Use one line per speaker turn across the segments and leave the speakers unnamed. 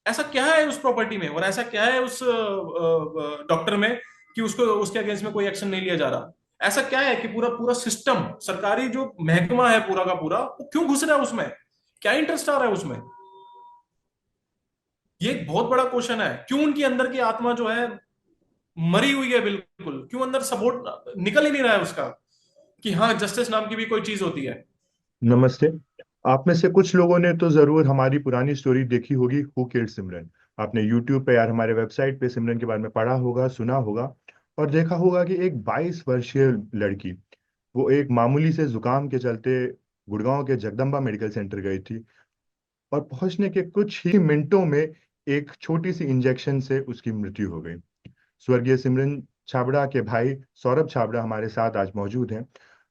ऐसा क्या है उस प्रॉपर्टी में और ऐसा क्या है उस डॉक्टर में कि उसको उसके अगेंस्ट में कोई एक्शन नहीं लिया जा रहा? ऐसा क्या है कि पूरा पूरा सिस्टम, सरकारी जो महकमा है पूरा का पूरा, वो क्यों घुस रहा है उसमें? क्या इंटरेस्ट आ रहा है उसमें? ये एक बहुत बड़ा क्वेश्चन है। क्यों उनकी अंदर की आत्मा जो है मरी हुई है बिल्कुल? क्यों अंदर सपोर्ट निकल ही नहीं रहा है उसका कि हाँ, जस्टिस नाम की भी कोई चीज होती है?
नमस्ते। आप में से कुछ लोगों ने तो जरूर हमारी पुरानी स्टोरी देखी होगी, हु किल्ड सिमरन। आपने यूट्यूब पे यार हमारे वेबसाइट पे सिमरन के बारे में पढ़ा होगा, सुना होगा और देखा होगा कि एक 22 वर्षीय लड़की, वो एक मामूली से जुकाम के चलते गुड़गांव के जगदम्बा मेडिकल सेंटर गई थी और पहुंचने के कुछ ही मिनटों में एक छोटी सी इंजेक्शन से उसकी मृत्यु हो गई। स्वर्गीय सिमरन छाबड़ा के भाई सौरभ छाबड़ा हमारे साथ आज मौजूद हैं।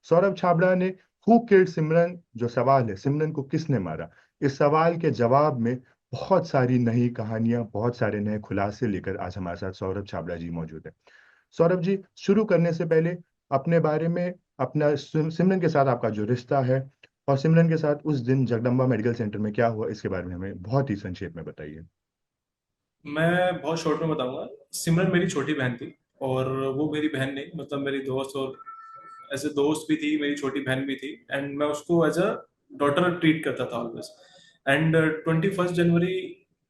सौरभ छाबड़ा ने हु किल्ड सिमरन, जो सवाल है सिमरन को किसने मारा, इस सवाल के जवाब में बहुत सारी नई कहानियां, बहुत सारे नए खुलासे लेकर आज हमारे साथ सौरभ छाबड़ा जी मौजूद हैं। सौरभ जी, शुरू करने से पहले अपने बारे में, अपना सिमरन के साथ आपका जो रिश्ता है और सिमरन के साथ उस दिन जगदम्बा मेडिकल सेंटर में क्या हुआ, इसके बारे में हमें बहुत ही संक्षेप में बताइए।
मैं बहुत शॉर्ट में बताऊंगा। सिमरन मेरी छोटी बहन थी, और वो मेरी बहन नहीं, मतलब मेरी दोस्त, और ऐसे दोस्त भी थी, मेरी छोटी बहन भी थी, एंड मैं उसको एज अ डॉटर ट्रीट करता था ऑलवेज। एंड 21 जनवरी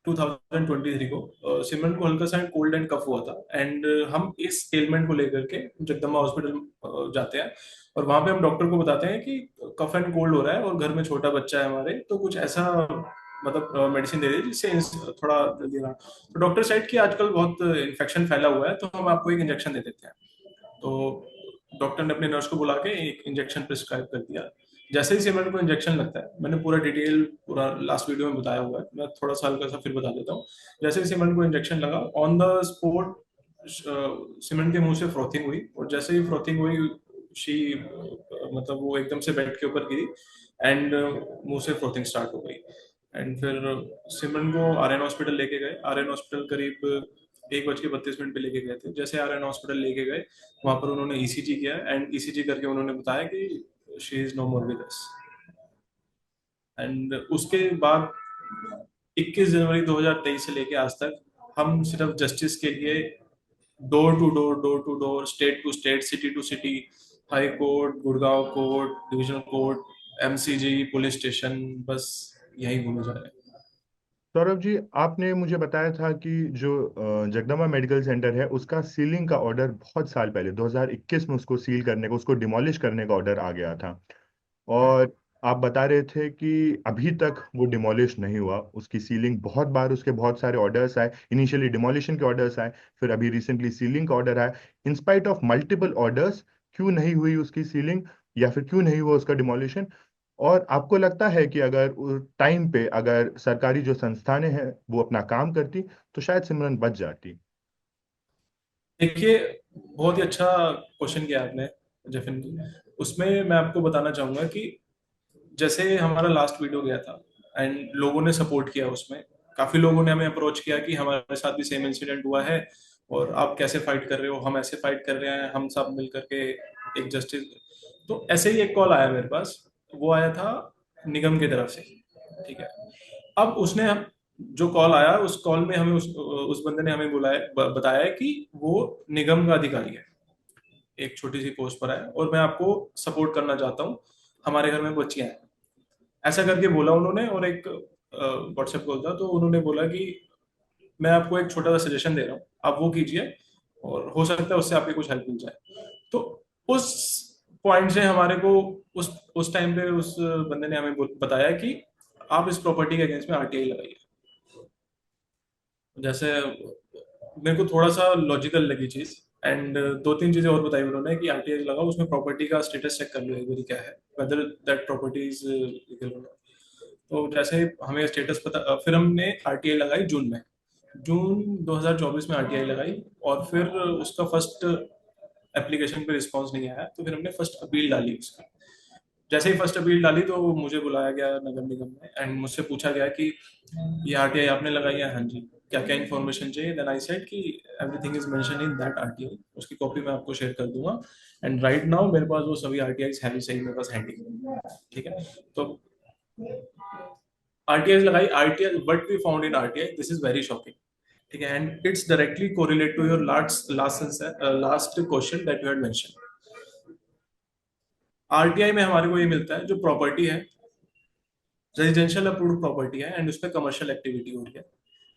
2023 को सिमरन को हल्का सा कोल्ड एंड कफ हुआ था, एंड हम इस एलिमेंट को लेकर के जगदम्बा हॉस्पिटल जाते हैं, और वहां पे हम डॉक्टर को बताते हैं कि कफ एंड कोल्ड हो रहा है और घर में छोटा बच्चा है हमारे, तो कुछ ऐसा मतलब मेडिसिन दे दीजिए जिससे थोड़ा जल्दी ना। तो डॉक्टर साइड की आजकल बहुत इन्फेक्शन फैला हुआ है, तो हम आपको एक इंजेक्शन दे देते हैं। तो डॉक्टर ने अपने नर्स को बुला के एक इंजेक्शन प्रिस्क्राइब कर दिया। जैसे ही सिमरन को इंजेक्शन लगता है, मैंने पूरा डिटेल पूरा लास्ट वीडियो में बताया हुआ है, मैं थोड़ा सा हल्का सा फिर बता देता हूँ। जैसे ही सिमरन को इंजेक्शन लगा, ऑन द स्पॉट सिमरन के मुंह से फ्रॉथिंग हुई, और जैसे ही फ्रॉथिंग हुई, शी मतलब वो एकदम से बेड के ऊपर गिरी, एंड मुंह से फ्रॉथिंग स्टार्ट हो गई। एंड फिर सिमरन को आर्यन हॉस्पिटल लेके गए। आर्यन हॉस्पिटल करीब 1:32 पे लेके गए थे। जैसे आर्यन हॉस्पिटल लेके गए, वहां पर उन्होंने ईसीजी किया, एंड ईसीजी करके उन्होंने बताया कि she is no more with us. And उसके बाद 21 जनवरी 2023 से लेके आज तक हम सिर्फ जस्टिस के लिए door to door, state to state, city to city, high court, Gurgaon court, divisional court, MCG, police station, बस यही घूमे जा रहे हैं।
सौरभ जी, आपने मुझे बताया था कि जो जगदम्बा मेडिकल सेंटर है उसका सीलिंग का ऑर्डर बहुत साल पहले 2021 में उसको सील करने का, उसको डिमोलिश करने का ऑर्डर आ गया था। और आप बता रहे थे कि अभी तक वो डिमोलिश नहीं हुआ, उसकी सीलिंग बहुत बार, उसके बहुत सारे ऑर्डर्स आए, इनिशियली डिमोलिशन के ऑर्डर्स आए, फिर अभी रिसेंटली सीलिंग का ऑर्डर आया। In spite of multiple orders क्यों नहीं हुई उसकी सीलिंग, या फिर क्यों नहीं हुआ उसका डिमोलिशन? और आपको लगता है कि अगर टाइम पे अगर सरकारी जो संस्थानें हैं वो अपना काम करती तो शायद सिमरन बच जाती?
देखिए, बहुत ही अच्छा क्वेश्चन किया आपने, जफिन जी। उसमें मैं आपको बताना चाहूंगा कि जैसे हमारा लास्ट वीडियो गया था, एंड लोगों ने सपोर्ट किया उसमें। काफी लोगों ने हमें अप्रोच किया कि हमारे साथ भी सेम इंसिडेंट हुआ है, और आप कैसे फाइट कर रहे हो, हम ऐसे फाइट कर रहे हैं, हम सब मिल करके एक जस्टिस। तो ऐसे ही एक कॉल आया मेरे पास। वो आया था निगम की तरफ से। ठीक है। अब उसने हम जो कॉल आया, उस कॉल में हमें उस बंदे ने हमें बुलाया, बताया कि वो निगम का अधिकारी है, एक छोटी सी पोस्ट पर है, और मैं आपको सपोर्ट करना चाहता हूँ, हमारे घर में बच्चियां हैं, ऐसा करके बोला उन्होंने। और एक व्हाट्सएप कॉल था, तो उन्होंने बोला कि मैं आपको एक छोटा सा सजेशन दे रहा हूँ, आप वो कीजिए, और हो सकता है उससे आपकी कुछ हेल्प मिल जाए। तो उस पॉइंट से हमारे को उस टाइम पे उस बंदे ने हमें बताया कि आप इस प्रॉपर्टी के अगेंस्ट में आरटीआई लगाइए। जैसे मेरे को थोड़ा सा लॉजिकल लगी चीज, एंड दो तीन चीजें और बताई उन्होंने कि आरटीआई लगाओ, उसमें प्रॉपर्टी का स्टेटस चेक कर लो एक बार क्या है, whether that property is legal. तो जैसे हमें स्टेटस पता, फिर हमने आरटीआई लगाई जून में। जून 2024 में आरटीआई लगाई, और फिर उसका फर्स्ट एप्लीकेशन पे रिस्पांस नहीं आया, तो फिर हमने फर्स्ट अपील डाली उसकी। जैसे ही फर्स्ट अपील डाली, तो मुझे बुलाया गया नगर निगम में, एंड मुझसे पूछा गया कि ये आरटीआई आपने लगाई है? हाँ जी। क्या क्या इन्फॉर्मेशन चाहिए? देन आई सेड कि everything is mention in that RTI. उसकी कॉपी मैं आपको शेयर कर दूंगा, एंड राइट नाउ मेरे पास वो सभी आरटीआई है भी सही मेरे पास हैंडी। ठीक है। तो आरटीआई लगाई, RTI what we found in RTI, this is very shocking. ठीक है, and it's directly correlate to your last question that you had mention. RTI में हमारे को ये मिलता है, जो प्रॉपर्टी है रेजिडेंशियल अप्रूव्ड प्रॉपर्टी है एंड उस पर कमर्शियल एक्टिविटी हो रही है,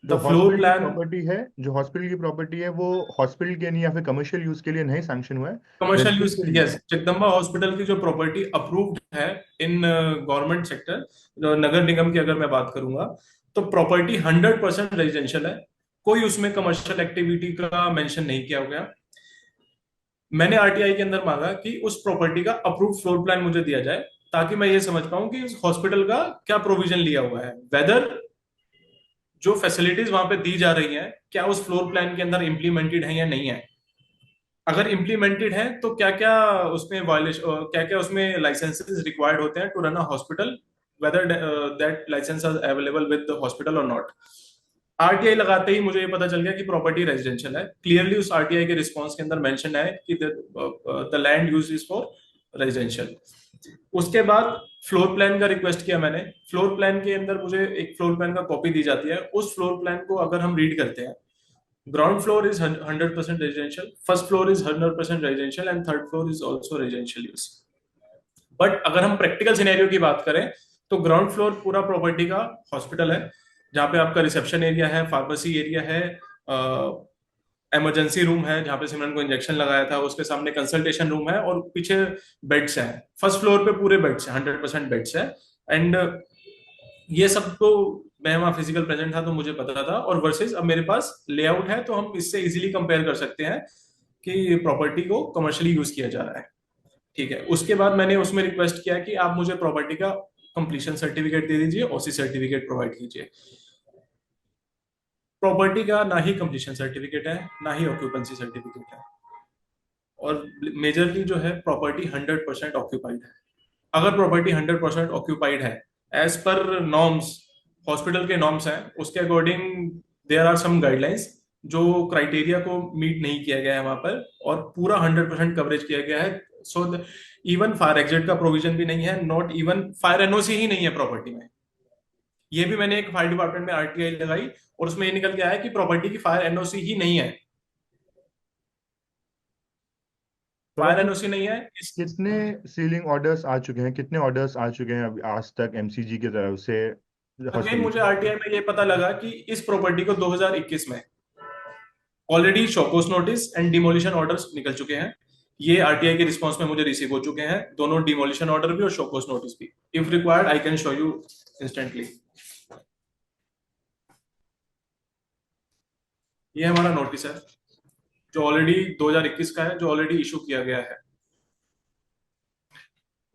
जो
द फ्लोर
हॉस्पिटल की
प्लान।
प्रॉपर्टी है, जो हॉस्पिटल की प्रॉपर्टी है, वो हॉस्पिटल के नहीं या फिर कमर्शियल यूज के लिए नहीं सैंक्शन हुआ है,
commercial use,
residential use.
Yes, Jagdamba hospital की जो प्रॉपर्टी अप्रूव्ड है इन गवर्नमेंट सेक्टर, नगर निगम की अगर मैं बात करूंगा, तो प्रॉपर्टी 100% रेजिडेंशियल है, कोई उसमें कमर्शियल एक्टिविटी का मेंशन नहीं किया गया। मैंने आरटीआई के अंदर मांगा कि उस प्रॉपर्टी का अप्रूव्ड फ्लोर प्लान मुझे दिया जाए, ताकि मैं ये समझ पाऊं कि उस हॉस्पिटल का क्या प्रोविजन लिया हुआ है, वेदर जो फैसिलिटीज वहां पे दी जा रही हैं क्या उस फ्लोर प्लान के अंदर इंप्लीमेंटेड है या नहीं है। अगर इम्प्लीमेंटेड है तो क्या क्या उसमें वायलेशन, क्या क्या उसमें लाइसेंसेस रिक्वायर्ड होते हैं to run a hospital, whether that licence are available with the hospital और नॉट। आरटीआई लगाते ही मुझे ये पता चल गया कि प्रॉपर्टी रेजिडेंशियल है, क्लियरली उस आरटीआई के रिस्पॉन्स के अंदर मेंशन है कि the land use is for residential. उसके बाद फ्लोर प्लान का रिक्वेस्ट किया मैंने। फ्लोर प्लान के अंदर मुझे एक फ्लोर प्लान का कॉपी दी जाती है, उस फ्लोर प्लान को अगर हम रीड करते हैं, ground floor is 100% residential, first floor is 100% residential and third floor is also residential use। But अगर हम प्रैक्टिकल सिनेरियो की बात करें, तो ग्राउंड फ्लोर पूरा प्रॉपर्टी का हॉस्पिटल है, जहाँ पे आपका रिसेप्शन एरिया है, फार्मेसी एरिया है, इमरजेंसी रूम है जहाँ पे सिमरन को इंजेक्शन लगाया था, उसके सामने कंसल्टेशन रूम है और पीछे बेड्स हैं। फर्स्ट फ्लोर पे पूरे बेड्स हैं, 100% बेड्स है। एंड ये सब तो मैं वहाँ फिजिकल प्रेजेंट था तो मुझे पता था, और वर्सेस अब मेरे पास लेआउट है तो हम इससे इजीली कंपेयर कर सकते हैं कि प्रॉपर्टी को कमर्शियली यूज किया जा रहा है। ठीक है, उसके बाद मैंने उसमें रिक्वेस्ट किया कि आप मुझे प्रॉपर्टी का कंप्लीशन सर्टिफिकेट दे दीजिए, ओसी सर्टिफिकेट प्रोवाइड कीजिए। प्रॉपर्टी का ना ही कंप्लीशन सर्टिफिकेट है, ना ही ऑक्यूपेंसी सर्टिफिकेट है, और मेजरली जो है प्रॉपर्टी 100% ऑक्यूपाइड है। अगर प्रॉपर्टी 100% ऑक्यूपाइड है, एज पर नॉर्म्स, हॉस्पिटल के नॉर्म्स हैं, उसके according there are some guidelines जो क्राइटेरिया को मीट नहीं किया गया है वहां पर, और पूरा 100% कवरेज किया गया है। सो इवन फायर एग्जिट का प्रोविजन भी नहीं है, नॉट इवन फायर एनओसी ही नहीं है प्रॉपर्टी में। ये भी मैंने एक फायर डिपार्टमेंट में आरटीआई लगाई और उसमें ये निकल के आया कि प्रॉपर्टी की फायर एनओसी ही नहीं है,
तो
फायर
वैसे
एनओसी नहीं है इस।
कितने सीलिंग ऑर्डर्स आ चुके हैं, कितने ऑर्डर्स आ चुके हैं अभी आज तक एमसीजी की तरफ से
अगेन
हॉस्पिटल?
मुझे आरटीआई में ये पता लगा कि इस प्रॉपर्टी को 2021 में already show cause notice and demolition orders निकल चुके हैं। ये आरटीआई के रिस्पांस में मुझे रिसीव हो चुके हैं, दोनों डिमोलिशन ऑर्डर भी और शोकोस नोटिस भी। If required I can show you instantly. ये हमारा नोटिस है जो ऑलरेडी 2021 का है, जो ऑलरेडी इशू किया गया है।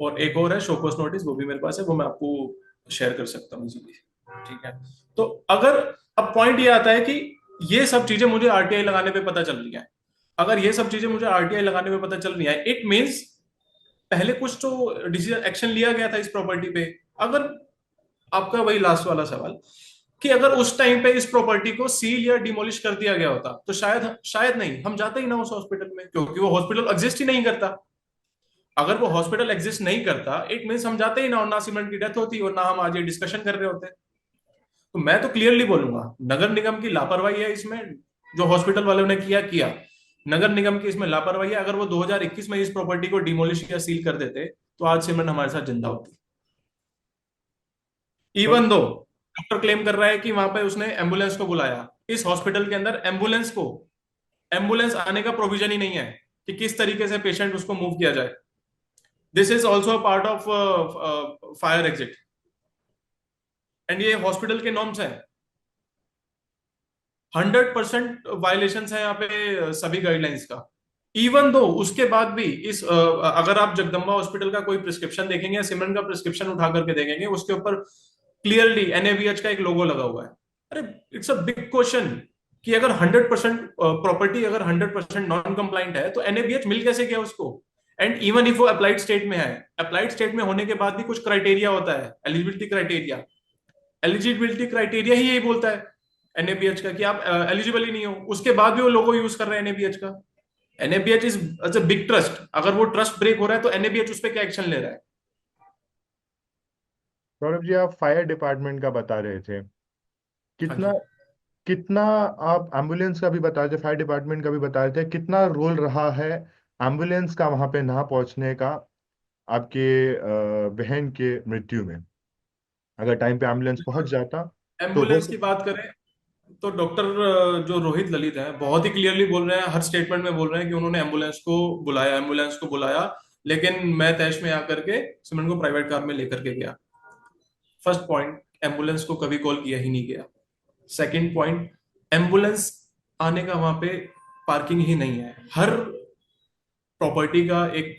और एक और है शोकोस नोटिस, वो भी मेरे पास है, वो मैं आपको शेयर कर सकता हूँ इजीली। ठीक है, तो अगर अब पॉइंट ये आता है कि ये सब चीजें मुझे आरटीआई लगाने पे पता चल रही है, अगर ये सब चीजें मुझे आरटीआई लगाने पे पता चल रही है, इट मीन्स पहले कुछ तो डिसीजन एक्शन लिया गया था इस प्रॉपर्टी पे। अगर आपका वही लास्ट वाला सवाल कि अगर उस टाइम पे इस प्रॉपर्टी को सील या डिमोलिश कर दिया गया होता, तो शायद शायद नहीं हम जाते ही ना उस हॉस्पिटल में, क्योंकि वो हॉस्पिटल एग्जिस्ट ही नहीं करता। अगर वो हॉस्पिटल एग्जिस्ट नहीं करता, इट मीन हम जाते ही ना, और ना सिमरन की डेथ होती और ना हम आज ये डिस्कशन कर रहे होते। तो मैं तो क्लियरली बोलूंगा नगर निगम की लापरवाही है इसमें, जो हॉस्पिटल वालों ने किया किया। नगर निगम की इसमें लापरवाही है। अगर वो 2021 में इस प्रॉपर्टी को डिमोलिश या सील कर देते, तो आज सिमरन हमारे साथ जिंदा होती।
तो
इवन दो डॉक्टर क्लेम कर रहा है कि वहां पे उसने एम्बुलेंस को बुलाया, इस हॉस्पिटल के अंदर एम्बुलेंस आने का प्रोविजन ही नहीं है कि किस तरीके से पेशेंट उसको मूव किया जाए। This is also part of fire exit, and ये हॉस्पिटल के नॉर्म्स हैं। 100% वायलेशन है यहाँ पे सभी गाइडलाइंस का। इवन दो उसके बाद भी इस अगर आप जगदम्बा हॉस्पिटल का कोई प्रिस्क्रिप्शन देखेंगे या सिमरन का प्रिस्क्रिप्शन उठा करके देखेंगे, उसके ऊपर क्लियरली एनएबीएच का एक लोगो लगा हुआ है। अरे इट्स अ बिग क्वेश्चन कि अगर 100% प्रॉपर्टी अगर 100% नॉन कंप्लाइंट है, तो एनएबीएच मिल कैसे गया उसको। एंड इवन इफ वो अप्लाइड स्टेट में है, अप्लाइड स्टेट में होने के बाद भी कुछ क्राइटेरिया होता है, एलिजिबिलिटी क्राइटेरिया। एलिजिबिलिटी क्राइटेरिया ही यही बोलता है एनएबीएच का कि आप एलिजिबल ही नहीं हो, उसके बाद भी वो लोगो यूज कर रहे हैं एनएबीएच का। NABH is a big trust, अगर वो ट्रस्ट ब्रेक हो रहा है तो एनएबीएच उस पर क्या एक्शन ले रहा है।
सौरभ जी, आप फायर डिपार्टमेंट का बता रहे थे।
हाँ
कितना
जी।
कितना आप एम्बुलेंस का भी बता रहे थे, फायर डिपार्टमेंट का भी बता रहे थे, कितना रोल रहा है एम्बुलेंस का वहां पे ना पहुंचने का आपके बहन के मृत्यु में? अगर टाइम पे एम्बुलेंस पहुंच जाता तो हो
एम्बुलेंस की बात करें तो डॉक्टर जो रोहित ललित हैं बहुत ही क्लियरली बोल रहे हैं, हर स्टेटमेंट में बोल रहे हैं कि उन्होंने एम्बुलेंस को बुलाया, लेकिन मैं तैश में आकर के सिमरन को प्राइवेट कार में लेकर के गया। फर्स्ट पॉइंट, एम्बुलेंस को कभी कॉल किया ही नहीं गया। सेकंड पॉइंट, एम्बुलेंस आने का वहां पे पार्किंग ही नहीं है। हर प्रॉपर्टी का एक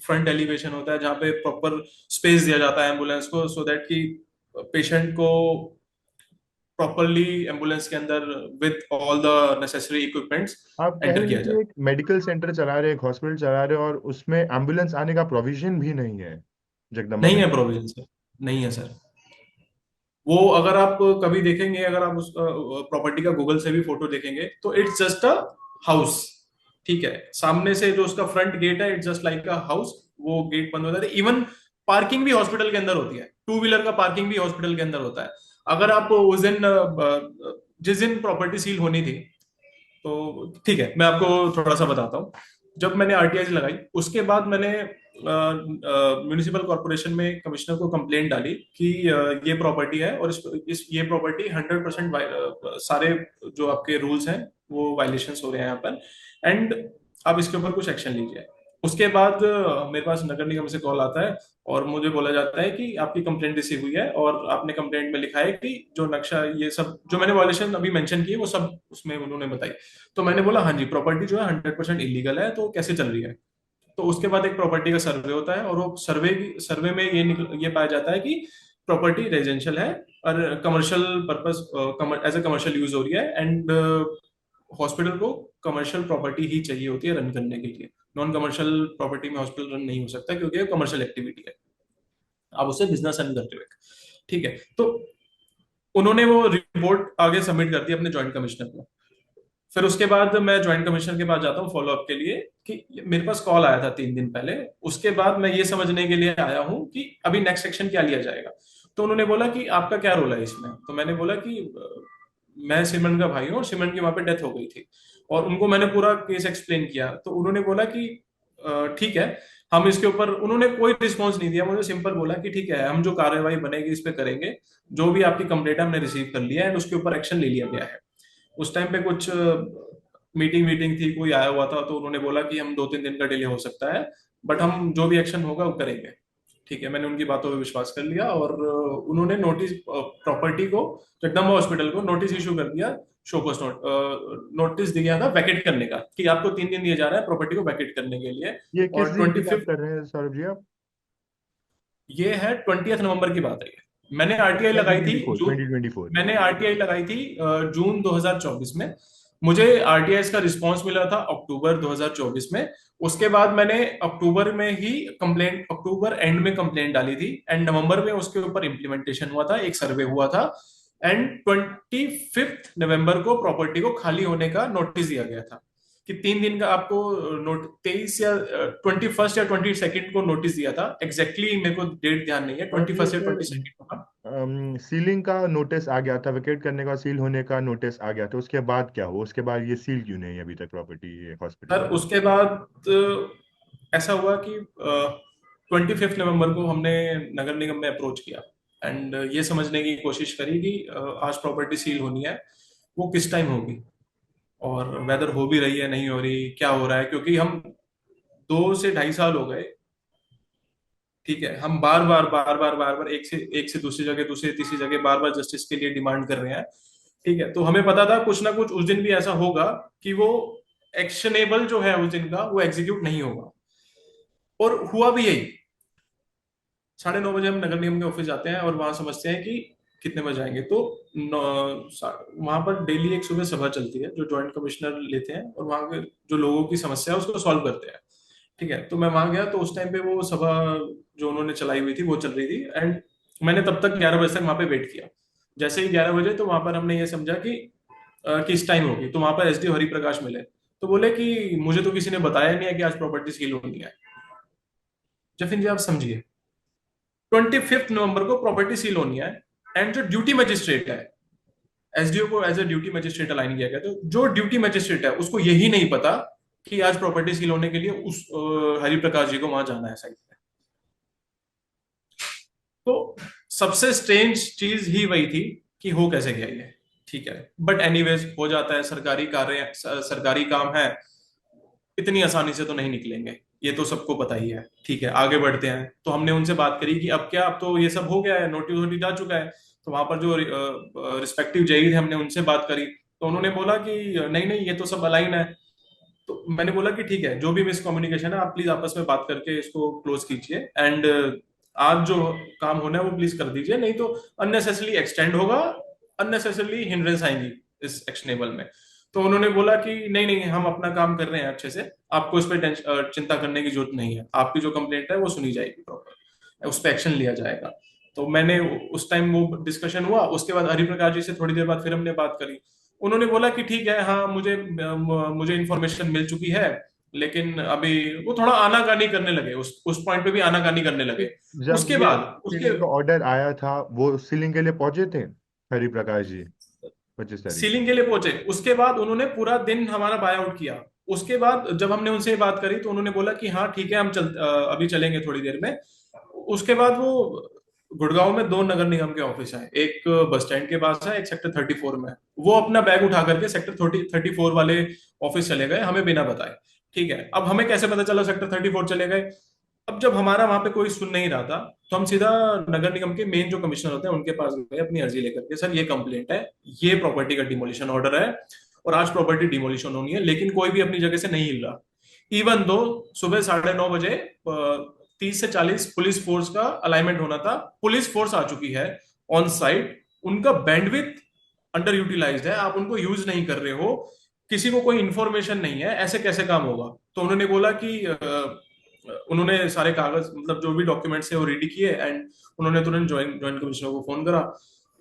फ्रंट एलिवेशन होता है जहाँ पे प्रॉपर स्पेस दिया जाता है एम्बुलेंस को, सो दैट कि पेशेंट को प्रॉपरली एम्बुलेंस के अंदर with all the necessary equipments
आप कह
एंटर
रहे हैं
किया
कि
जाए।
एक मेडिकल सेंटर चला रहे हैं, एक हॉस्पिटल चला रहे हैं, और उसमें एम्बुलेंस आने का प्रोविजन भी नहीं है जगदम्बा
नहीं
में?
है प्रोविजन सर, नहीं है सर। वो अगर आप कभी देखेंगे, अगर आप उस प्रॉपर्टी का गूगल से भी फोटो देखेंगे तो इट्स जस्ट अ हाउस। ठीक है, सामने से जो उसका फ्रंट गेट है it's just like a house. वो गेट बंद हो जाता है। इवन पार्किंग भी हॉस्पिटल के अंदर होती है, टू व्हीलर का पार्किंग भी हॉस्पिटल के अंदर होता है। अगर आप उस दिन जिस दिन प्रॉपर्टी सील होनी थी, तो ठीक है मैं आपको थोड़ा सा बताता हूँ। जब मैंने आरटीआई लगाई उसके बाद मैंने म्यूनिसिपल कॉर्पोरेशन में कमिश्नर को कंप्लेंट डाली कि ये प्रॉपर्टी है और इस ये प्रॉपर्टी 100% सारे जो आपके रूल्स हैं वो वायलेशंस हो रहे हैं यहाँ पर, एंड आप इसके ऊपर कुछ एक्शन लीजिए। उसके बाद मेरे पास नगर निगम से कॉल आता है और मुझे बोला जाता है कि आपकी कंप्लेंट रिसीव हुई है और आपने कंप्लेंट में लिखा है कि जो नक्शा, ये सब जो मैंने वायलेशन अभी मेंशन की है वो सब उसमें उन्होंने बताई। तो मैंने बोला हाँ जी, प्रॉपर्टी जो है 100% इलीगल है, तो कैसे चल रही है। तो उसके बाद एक प्रॉपर्टी का सर्वे होता है और वो सर्वे में ये पाया जाता है कि प्रॉपर्टी रेजिडेंशियल है और commercial purpose as a commercial use हो रही है, एंड हॉस्पिटल को कमर्शियल प्रॉपर्टी ही चाहिए होती है रन करने के लिए। नॉन कमर्शियल प्रॉपर्टी में हॉस्पिटल रन नहीं हो सकता क्योंकि कमर्शियल एक्टिविटी है, आप उससे बिजनेस रन करते हुए। ठीक है, तो उन्होंने वो रिपोर्ट आगे सबमिट कर दी अपने ज्वाइंट कमिश्नर को। फिर उसके बाद मैं ज्वाइंट कमिश्नर के पास जाता हूँ फॉलो अप के लिए कि मेरे पास कॉल आया था 3 दिन पहले। उसके बाद मैं ये समझने के लिए आया हूँ कि अभी नेक्स्ट एक्शन क्या लिया जाएगा। तो उन्होंने बोला कि आपका क्या रोल है इसमें। तो मैंने बोला कि मैं सिमरन का भाई हूँ और सिमरन की वहां पे डेथ हो गई थी। और उनको मैंने पूरा केस एक्सप्लेन किया तो उन्होंने बोला कि ठीक है, हम इसके ऊपर, उन्होंने कोई रिस्पॉन्स नहीं दिया, मुझे सिंपल बोला कि ठीक है हम जो कार्रवाई बनेगी इस पे करेंगे, जो भी आपकी कंप्लेंट हमने रिसीव कर लिया है एंड उसके ऊपर एक्शन ले लिया गया है। उस टाइम पे कुछ मीटिंग मीटिंग थी, कोई आया हुआ था, तो उन्होंने बोला कि हम 2-3 दिन का डिले हो सकता है, बट हम जो भी एक्शन होगा वो करेंगे। ठीक है, मैंने उनकी बातों पे विश्वास कर लिया और उन्होंने नोटिस प्रॉपर्टी को, जगदम्बा हॉस्पिटल को नोटिस इशू कर दिया। शोकॉज नोटिस दिया था वैकेट करने का, कि आपको 3 दिन दिया जा रहा है प्रॉपर्टी को वैकेट करने के लिए।
ये किस
और
दिन की
ट्वेंटी
बात
फिफ्थ
कर रहे हैं सौरभ जी आप?
ये है 20 नवंबर की बात है ये। मैंने आरटीआई लगाई थी
2024,
जून
2024।
मैंने आरटीआई लगाई थी जून 2024 में। मुझे आरटीआई का रिस्पांस मिला था अक्टूबर 2024 में। उसके बाद मैंने अक्टूबर एंड में कंप्लेंट डाली थी, एंड नवंबर में उसके ऊपर इम्प्लीमेंटेशन हुआ था, एक सर्वे हुआ था, एंड 25 नवंबर को प्रॉपर्टी को खाली होने का नोटिस दिया गया था कि 3 दिन का आपको नोट 23 या 21 या 22 को नोटिस दिया था। एग्जैक्टली exactly मेरे को डेट ध्यान नहीं है,
और ये
21 या
फिर
22 को था।
सीलिंग का नोटिस आ गया था, वेकेट करने का, सील होने का नोटिस आ गया था, उसके बाद क्या हुआ? उसके बाद ये सील क्यों नहीं है अभी तक प्रॉपर्टी, ये हॉस्पिटल
सर
वाली?
उसके बाद ऐसा हुआ कि 25 नवंबर को हमने नगर निगम में अप्रोच किया एंड ये समझने की कोशिश करी कि आज प्रॉपर्टी सील होनी है, वो किस टाइम होगी और वेदर हो भी रही है नहीं हो रही, क्या हो रहा है, क्योंकि हम 2 से ढाई साल हो गए। ठीक है, हम बार बार एक से दूसरी जगह, दूसरी तीसरी जगह बार बार जस्टिस के लिए डिमांड कर रहे हैं। ठीक है, तो हमें पता था कुछ ना कुछ उस दिन भी ऐसा होगा कि वो एक्शनेबल जो है उस दिन का वो एग्जीक्यूट नहीं होगा, और हुआ भी यही। 9:30 बजे हम नगर निगम के ऑफिस जाते हैं और वहां समझते हैं कि कितने बजे आएंगे। तो वहां पर डेली एक सुबह सभा चलती है जो ज्वाइंट कमिश्नर लेते हैं और वहां के जो लोगों की समस्या है उसको सॉल्व करते हैं। ठीक है, तो मैं वहां गया तो उस टाइम पे वो सभा जो उन्होंने चलाई हुई थी वो चल रही थी, एंड मैंने तब तक 11 बजे तक वहां पे वेट किया। जैसे ही 11 बजे, तो वहां पर हमने ये समझा कि किस टाइम होगी, तो वहां पर एसडी हरि प्रकाश मिले। तो बोले कि मुझे तो किसी ने बताया नहीं है कि आज प्रॉपर्टी सील होनी है। जफिन जी आप समझिए, 25 नवंबर को प्रॉपर्टी सील होनी है, एंड जो ड्यूटी मजिस्ट्रेट है, एसडीओ को as a duty magistrate align किया गया, तो जो ड्यूटी मजिस्ट्रेट है उसको यही नहीं पता कि आज प्रॉपर्टी सील होने के लिए उस हरि प्रकाश जी को वहां जाना है साइट पे। तो सबसे स्ट्रेंज चीज ही वही थी कि हो कैसे गया ये। ठीक है, बट एनीवेज हो जाता है, सरकारी कार्य सरकारी काम है, इतनी आसानी से तो नहीं निकलेंगे, ये तो सबको पता ही है। ठीक है, आगे बढ़ते हैं। तो हमने उनसे बात करी कि अब क्या, अब तो ये सब हो गया है, नोटिस वोटिस जा चुका है। तो वहां पर जो रिस्पेक्टिव जेई थे, हमने उनसे बात करी, तो उन्होंने बोला कि नहीं नहीं, ये तो सब अलाइन है। तो मैंने बोला कि ठीक है, जो भी मिसकम्युनिकेशन है आप प्लीज आपस में बात करके इसको क्लोज कीजिए, एंड आज जो काम होना है वो प्लीज कर दीजिए, नहीं तो अननेसेसरली एक्सटेंड होगा, अननेसेसरली हिंड्रेंस आएंगी इस एक्शनेबल में। तो उन्होंने बोला कि नहीं नहीं, हम अपना काम कर रहे हैं अच्छे से, आपको इस पर चिंता करने की जरूरत नहीं है, आपकी जो कंप्लेंट है वो सुनी जाएगी प्रॉपर, उस पर एक्शन लिया जाएगा। तो मैंने उस टाइम वो डिस्कशन हुआ, उसके बाद हरिप्रकाश जी से थोड़ी देर बाद फिर हमने बात करी। उन्होंने बोला कि ठीक है, हाँ मुझे मुझे इन्फॉर्मेशन मिल चुकी है, लेकिन अभी वो थोड़ा आनाकानी करने लगे, उस पॉइंट पे भी आनाकानी करने लगे।
जब
उसके
ये
बाद उसके
सीलिंग का ऑर्डर आया था, वो सीलिंग के लिए पहुंचे थे हरि प्रकाश जी 25 तारीख को?
सीलिंग के लिए पहुंचे, उसके बाद उन्होंने पूरा दिन हमारा बाय आउट किया। उसके बाद जब हमने उनसे ये बात करी तो उन्होंने बोला कि हाँ ठीक है, हम अभी चलेंगे थोड़ी देर में। उसके बाद वो गुड़गांव में दो नगर निगम के ऑफिस हैं, एक बस स्टैंड के पास है, एक सेक्टर 34 में है। वो अपना बैग उठा करके सेक्टर 34 वाले ऑफिस चले गए, हमें बिना बताए। ठीक है, अब हमें कैसे पता चला सेक्टर 34 चले गए? अब जब हमारा वहां पे कोई सुन नहीं रहा था, तो हम सीधा नगर निगम के मेन जो कमिश्नर होते हैं उनके पास गए अपनी अर्जी लेकर के, सर ये कंप्लेंट है, ये प्रॉपर्टी का डिमोलिशन ऑर्डर है, और आज प्रॉपर्टी डिमोलिशन होनी है, लेकिन कोई भी अपनी जगह से नहीं हिल रहा। इवन दो सुबह 9:30 बजे 30 से 40 पुलिस फोर्स का अलाइनमेंट होना था, पुलिस फोर्स आ चुकी है ऑन साइट, उनका बैंडविथ अंडर यूटिलाइज्ड है, आप उनको यूज नहीं कर रहे हो, किसी को कोई इंफॉर्मेशन नहीं है, ऐसे कैसे काम होगा? तो उन्होंने बोला कि उन्होंने सारे कागज, मतलब जो भी डॉक्यूमेंट्स है वो रेडी किए, एंड उन्होंने तुरंत ज्वाइंट ज्वाइंट कमिश्नर को फोन करा।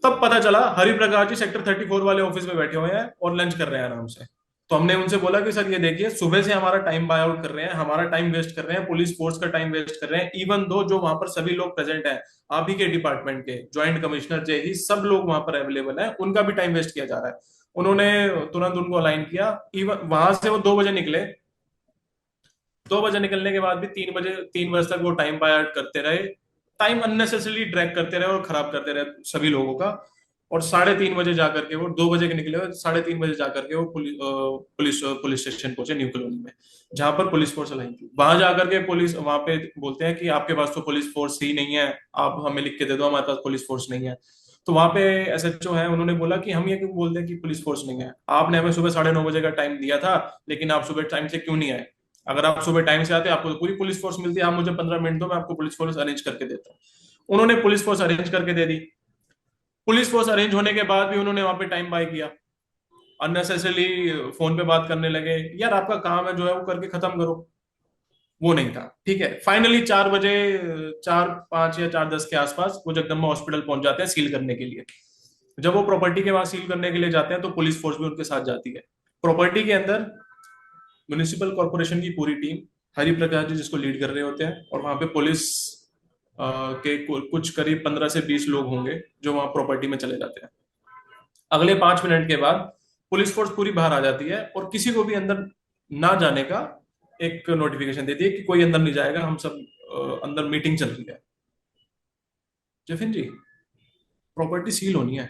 तब पता चला हरि प्रकाश जी सेक्टर 34 वाले ऑफिस में बैठे हुए हैं और लंच कर रहे हैं आराम से। तो हमने उनसे बोला कि सर ये देखिए, सुबह से हमारा टाइम बाय आउट कर रहे हैं, हमारा टाइम वेस्ट कर रहे हैं, पुलिस फोर्स का टाइम वेस्ट कर रहे हैं, इवन दो जो वहां पर सभी लोग प्रेजेंट हैं, आप ही के डिपार्टमेंट के ज्वाइंट कमिश्नर जेई सब लोग वहां पर अवेलेबल हैं, उनका भी टाइम वेस्ट किया जा रहा है। उन्होंने तुरंत उनको अलाइन किया। इवन वहां से वो 2 बजे निकले, 2 बजे निकलने के बाद भी 3 बजे तक वो टाइम बाय आउट करते रहे, टाइम अननेसेसरली ड्रैग करते रहे और खराब करते रहे सभी लोगों का। और 3:30 बजे जाकर के वो 2 बजे के निकले हुए, 3:30 बजे जाकर के वो पुलिस पुलिस स्टेशन पहुंचे न्यू कॉलोनी में, जहां पर पुलिस फोर्स अलाइन थी। वहां जाकर के पुलिस वहां पे बोलते हैं कि आपके पास तो पुलिस फोर्स ही नहीं है, आप हमें लिख के दे दो, हमारे पास पुलिस फोर्स नहीं है। तो वहां पे एसएचओ है, उन्होंने बोला कि हम ये क्यों बोलते हैं कि पुलिस फोर्स नहीं है, आपने हमें सुबह 9:30 बजे का टाइम दिया था, लेकिन आप सुबह टाइम से क्यों नहीं आए? अगर आप सुबह टाइम से आते आपको तो पूरी पुलिस फोर्स मिलती, आप मुझे 15 मिनट दो, मैं आपको पुलिस फोर्स अरेंज करके देता हूँ। उन्होंने पुलिस फोर्स अरेंज करके दे दी। पुलिस फोर्स अरेंज होने के बाद भी उन्होंने वहां पे टाइम बाय किया, अननेसेसरली फोन पे बात करने लगे। यार आपका काम है जो है वो करके खत्म करो, वो नहीं था। ठीक है, फाइनली 4 बजे, 4:05 या 4:10 के आसपास वो जगदम्बा हॉस्पिटल पहुंच जाते हैं सील करने के लिए। जब वो प्रॉपर्टी के वहां सील करने के लिए जाते हैं तो पुलिस फोर्स भी उनके साथ जाती है। प्रॉपर्टी के अंदर म्युनिसिपल कॉर्पोरेशन की पूरी टीम, हरि प्रकाश जी जिसको लीड कर रहे होते हैं, और वहां पे पुलिस के कुछ करीब 15 से 20 लोग होंगे जो वहां प्रॉपर्टी में चले जाते हैं। अगले 5 मिनट के बाद पुलिस फोर्स पूरी बाहर आ जाती है और किसी को भी अंदर ना जाने का एक नोटिफिकेशन देती है कि कोई अंदर नहीं जाएगा, हम सब अंदर मीटिंग चल रही है। जफिन जी, प्रॉपर्टी सील होनी है,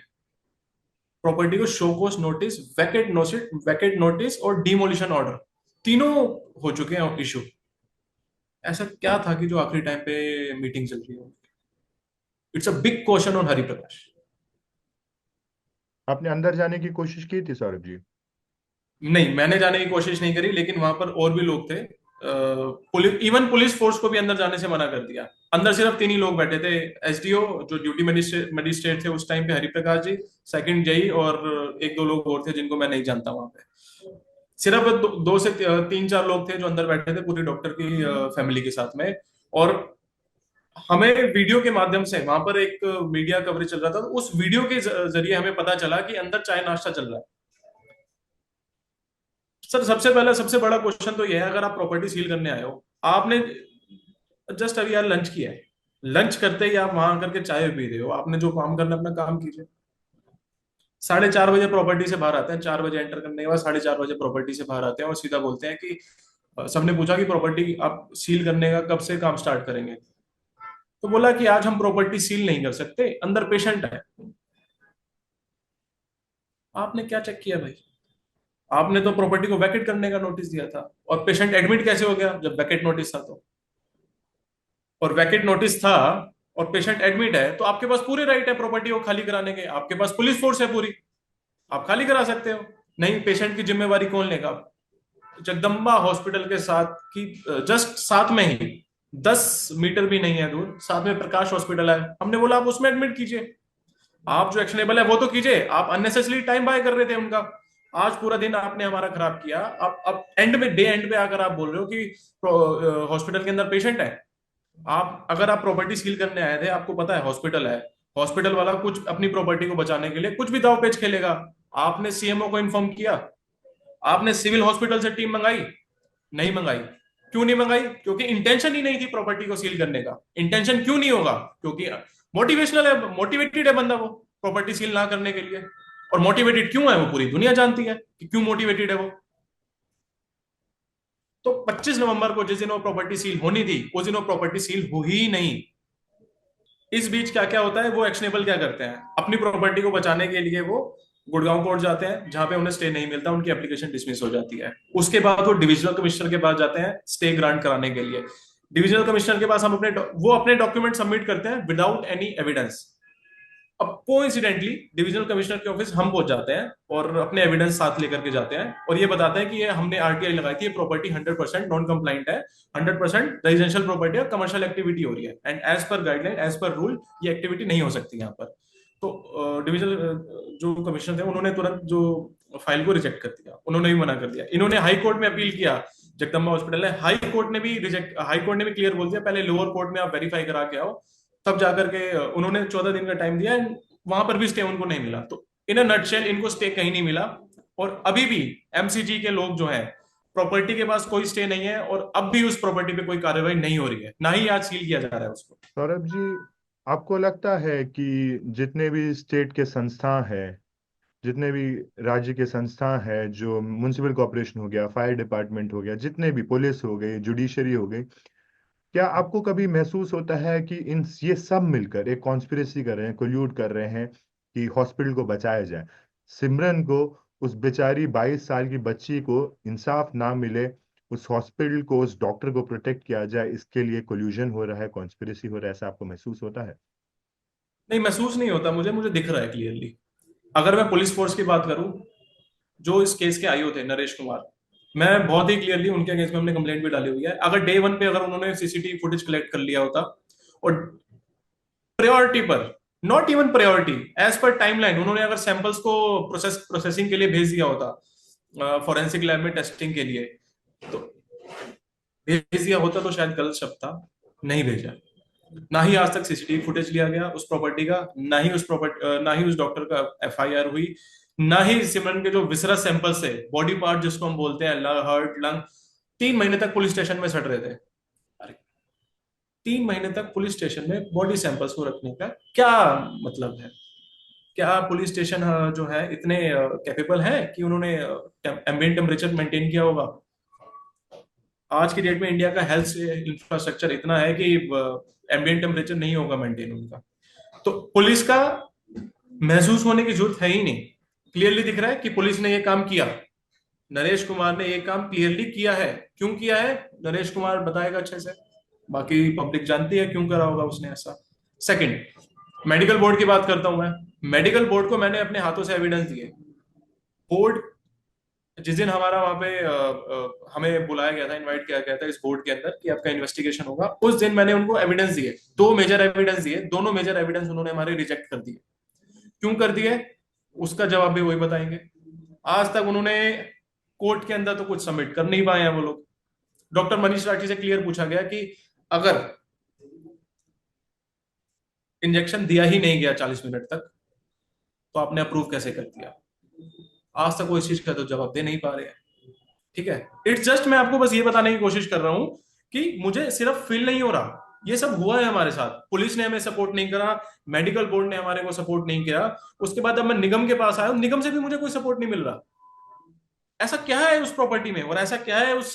प्रॉपर्टी को शोकोस नोटिस, वैकेट नोटिस और डिमोलिशन ऑर्डर तीनों हो चुके हैं इशू। ऐसा क्या था कि जो आखिरी टाइम पे मीटिंग चल रही है? It's a big question on Hariprakash.
आपने अंदर जाने की कोशिश की थी सौरभ जी?
नहीं, मैंने जाने की कोशिश नहीं करी, लेकिन वहां पर और भी लोग थे, पुलिस, इवन पुलिस फोर्स को भी अंदर जाने से मना कर दिया। अंदर सिर्फ 3 ही लोग बैठे थे, एसडीओ जो ड्यूटी मजिस्ट्रेट थे उस टाइम पे, हरिप्रकाश जी, सेकंड जेई, और 1-2 लोग और थे जिनको मैं नहीं जानता वहां पे। सिर्फ 2 से 3-4 लोग थे जो अंदर बैठे थे पूरी डॉक्टर की फैमिली के साथ में। और हमें वीडियो के माध्यम से वहां पर एक मीडिया कवरेज चल रहा था, तो उस वीडियो के जरिए हमें पता चला कि अंदर चाय नाश्ता चल रहा है। सर सबसे पहला सबसे बड़ा क्वेश्चन तो यह है, अगर आप प्रॉपर्टी सील करने आए हो, आपने जस्ट अभी यार लंच किया है, लंच करते ही आप वहां करके चाय पी रहे हो, आपने जो काम करना अपना काम कीजिए। 4:30 बजे प्रॉपर्टी से बाहर आते हैं, 4 बजे एंटर करने के बाद 4:30 बजे प्रॉपर्टी से बाहर आते हैं और सीधा बोलते हैं कि सबने पूछा कि प्रॉपर्टी आप सील करने का कब से काम स्टार्ट करेंगे। तो बोला कि आज हम प्रॉपर्टी सील नहीं कर सकते, अंदर पेशेंट है। आपने क्या चेक किया भाई? आपने तो प्रॉपर्टी को वैकेट करने का नोटिस दिया था, और पेशेंट एडमिट कैसे हो गया जब वैकेट नोटिस था तो? और वैकेट नोटिस था और पेशेंट एडमिट है, तो आपके पास पूरे राइट है प्रॉपर्टी को खाली कराने के, आपके पास पुलिस फोर्स है पूरी, आप खाली करा सकते हो। नहीं, पेशेंट की जिम्मेवारी कौन लेगा? जगदम्बा हॉस्पिटल के साथ की जस्ट साथ में ही, 10 मीटर भी नहीं है दूर, साथ में प्रकाश हॉस्पिटल है। हमने बोला आप उसमें एडमिट कीजिए, आप जो एक्शनेबल है वो तो कीजिए, आप अननेसेसरी टाइम बाय कर रहे थे उनका। आज पूरा दिन आपने हमारा खराब किया। अब एंड में, डे एंड पे आकर आप बोल रहे हो कि हॉस्पिटल के अंदर पेशेंट है। आप, अगर आप प्रॉपर्टी सील करने आए थे, आपको पता है हॉस्पिटल है, हॉस्पिटल वाला कुछ अपनी प्रॉपर्टी को बचाने के लिए कुछ भी दाव पेच खेलेगा। आपने सीएमओ को इन्फॉर्म किया? आपने सिविल हॉस्पिटल से टीम मंगाई? नहीं मंगाई। क्यों नहीं मंगाई? क्योंकि इंटेंशन ही नहीं थी प्रॉपर्टी को सील करने का। इंटेंशन क्यों नहीं होगा? क्योंकि मोटिवेशनल है, मोटिवेटेड है बंदा वो प्रॉपर्टी सील ना करने के लिए। और मोटिवेटेड क्यों है वो पूरी दुनिया जानती है कि क्यों मोटिवेटेड है वो। तो 25 नवंबर को जिस दिन वो प्रॉपर्टी सील होनी थी, उस दिन वो प्रॉपर्टी सील हुई ही नहीं। इस बीच क्या क्या होता है, वो एक्शनेबल क्या करते हैं अपनी प्रॉपर्टी को बचाने के लिए, वो गुड़गांव कोर्ट जाते हैं जहां पे उन्हें स्टे नहीं मिलता, उनकी एप्लीकेशन डिसमिस हो जाती है। उसके बाद वो डिविजनल कमिश्नर के पास जाते हैं स्टे ग्रांट कराने के लिए। डिविजनल कमिश्नर के पास हम वो अपने डॉक्यूमेंट सबमिट करते हैं विदाउट एनी एविडेंस। अब कोइंसिडेंटली डिविजनल कमिश्नर के ऑफिस हम पहुंच जाते हैं और अपने एविडेंस साथ लेकर के जाते हैं, और ये बताते हैं कि ये हमने आरटीआई लगाई थी, ये प्रॉपर्टी 100% नॉन कंप्लाइंट है, 100% रेजिडेंशियल प्रॉपर्टी है, कमर्शियल एक्टिविटी हो रही है, and as per guideline, as per rule, ये एक्टिविटी नहीं हो सकती यहाँ पर। तो डिविजनल जो कमिश्नर थे उन्होंने तुरंत जो फाइल को रिजेक्ट कर दिया, उन्होंने भी मना कर दिया। इन्होंने हाई कोर्ट में अपील किया, जगदम्बा हॉस्पिटल ने, हाई कोर्ट ने भी रिजेक्ट, हाई कोर्ट ने भी क्लियर बोल दिया पहले लोअर कोर्ट में आप वेरीफाई करा के आओ, तब जाकर के उन्होंने 14 दिन का टाइम दिया, वहां पर भी स्टे उनको नहीं मिला। तो इन अ नटशेल इनको स्टे कहीं नहीं मिला, और अभी भी एमसीजी के लोग जो हैं, प्रॉपर्टी के पास कोई स्टे नहीं है, और अब भी उस प्रॉपर्टी पे कोई कार्रवाई नहीं हो रही है, ना ही आज सील किया जा रहा है उसको।
सौरभ जी, आपको लगता है कि जितने भी स्टेट के संस्था हैं, जितने भी राज्य के संस्था हैं, जो म्युनिसिपल कॉर्पोरेशन हो गया, फायर डिपार्टमेंट हो गया, जितने भी पुलिस हो गई, जुडिशरी हो गई, क्या आपको कभी महसूस होता है कि इन ये सब मिलकर एक कॉन्स्पिरेसी कर रहे हैं, कोल्यूड कर रहे हैं कि हॉस्पिटल को बचाया जाए, सिमरन को, उस बेचारी 22 साल की बच्ची को इंसाफ ना मिले, उस हॉस्पिटल को, उस डॉक्टर को प्रोटेक्ट किया जाए, इसके लिए कोल्यूजन हो रहा है, कॉन्स्पिरेसी हो रहा है, ऐसा आपको महसूस होता है?
नहीं, महसूस नहीं होता मुझे, मुझे दिख रहा है क्लियरली। अगर मैं पुलिस फोर्स की बात करूं, जो इस केस के आईओ थे नरेश कुमार, मैं बहुत ही क्लियरली उनके अगेंस्ट में हमने कंप्लेंट भी डाली हुई है। अगर डे वन पे अगर उन्होंने सीसीटीवी फुटेज कलेक्ट कर लिया होता, और प्रायोरिटी पर, not even priority, as per timeline उन्होंने अगर सैंपल्स को प्रोसेसिंग के लिए भेज दिया होता, फॉरेंसिक लैब में टेस्टिंग के लिए, तो भेज दिया होता तो शायद गलत शब्द था, नहीं भेजा। ना ही आज तक सीसीटीवी फुटेज लिया गया उस प्रॉपर्टी का, ना ही उस डॉक्टर का एफआईआर हुई, ना ही सिमरन के जो विसरस सैंपल्स है, बॉडी पार्ट जिसको हम बोलते हैं, हार्ट, लंग, 3 महीने तक पुलिस स्टेशन में सड़ रहे थे। अरे, 3 महीने तक पुलिस स्टेशन में बॉडी सैंपल्स को रखने का क्या मतलब है? क्या पुलिस स्टेशन जो है इतने कैपेबल है कि उन्होंने एम्बिएंट टेम्परेचर मेंटेन किया होगा? आज की डेट में इंडिया का हेल्थ इंफ्रास्ट्रक्चर इतना है कि एम्बिएंट टेम्परेचर नहीं होगा मेंटेन उनका। तो पुलिस का महसूस होने की जरूरत है ही नहीं। क्लियरली दिख रहा है कि पुलिस ने ये काम किया, नरेश कुमार ने ये काम क्लियरली किया है। क्यों किया है नरेश कुमार बताएगा अच्छे से, बाकी पब्लिक जानती है क्यों करा होगा उसने ऐसा। सेकंड, मेडिकल बोर्ड की बात करता हूं मैं। मेडिकल बोर्ड को मैंने अपने हाथों से एविडेंस दिए। बोर्ड, जिस दिन हमारा वहां पे हमें बुलाया गया था, इनवाइट किया गया था इस बोर्ड के अंदर कि आपका इन्वेस्टिगेशन होगा, उस दिन मैंने उनको एविडेंस दिए, 2 मेजर एविडेंस दिए, दोनों मेजर एविडेंस उन्होंने हमारे रिजेक्ट कर दिए। क्यों कर दिए उसका जवाब भी वही बताएंगे। आज तक उन्होंने कोर्ट के अंदर तो कुछ सबमिट कर नहीं पाए हैं वो लोग। डॉक्टर मनीष राठी से क्लियर पूछा गया कि अगर इंजेक्शन दिया ही नहीं गया 40 मिनट तक, तो आपने अप्रूव कैसे कर दिया? आज तक वो इस चीज का तो जवाब दे नहीं पा रहे हैं। ठीक है, इट्स जस्ट, मैं आपको बस ये बताने की कोशिश कर रहा हूं कि मुझे सिर्फ फील नहीं हो रहा, ये सब हुआ है हमारे साथ, पुलिस ने हमें सपोर्ट नहीं करा, मेडिकल बोर्ड ने हमारे को सपोर्ट नहीं किया। उसके बाद अब मैं निगम के पास आया हूं, निगम से भी मुझे कोई सपोर्ट नहीं मिल रहा। ऐसा क्या है उस प्रॉपर्टी में, और ऐसा क्या है उस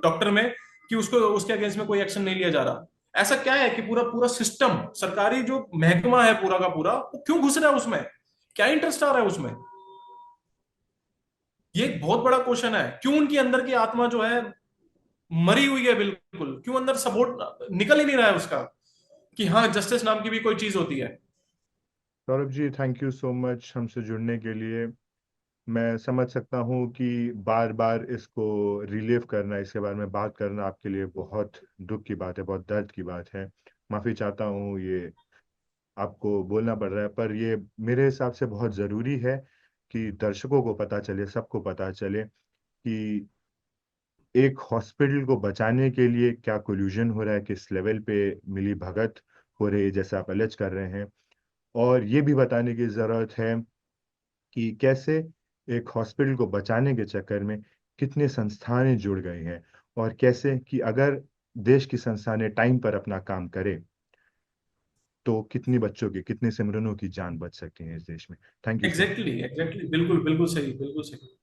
डॉक्टर में कि उसको उसके अगेंस्ट में कोई एक्शन नहीं लिया जा रहा? ऐसा क्या है कि पूरा पूरा सिस्टम, सरकारी जो महकमा है पूरा का पूरा, वो क्यों घुस रहा है उसमें? क्या इंटरेस्ट आ रहा है उसमें? ये एक बहुत बड़ा क्वेश्चन है। क्यों उनकी अंदर की आत्मा जो है मरी हुई है बिल्कुल, क्यों अंदर सपोर्ट निकल ही नहीं रहा है उसका कि हाँ जस्टिस नाम की भी कोई चीज होती है।
Saurabh ji, thank you so much हमसे जुड़ने के लिए। मैं समझ सकता हूँ कि बार बार इसको रिलीव करना, इसके बारे में बात करना आपके लिए बहुत दुख की बात है, बहुत दर्द की बात है। माफ़ी चाहता हूँ ये आपको बोलना पड़ रहा है, पर ये मेरे हिसाब से बहुत ज़रूरी है कि दर्शकों को पता चले, सबको पता चले कि एक हॉस्पिटल को बचाने के लिए क्या कोल्यूशन हो रहा है, किस लेवल पे मिली भगत हो रही है, जैसे आप अलर्ज कर रहे हैं। और ये भी बताने की ज़रूरत है कि कैसे एक हॉस्पिटल को बचाने के चक्कर में कितने संस्थानें जुड़ गई हैं, और कैसे कि अगर देश की संस्थानें टाइम पर अपना काम करें तो कितनी बच्चों की, कितने सिमरनों की जान बच सकती है इस देश में। Thank you so much.
Exactly exactly, बिल्कुल बिल्कुल सही, बिल्कुल सही।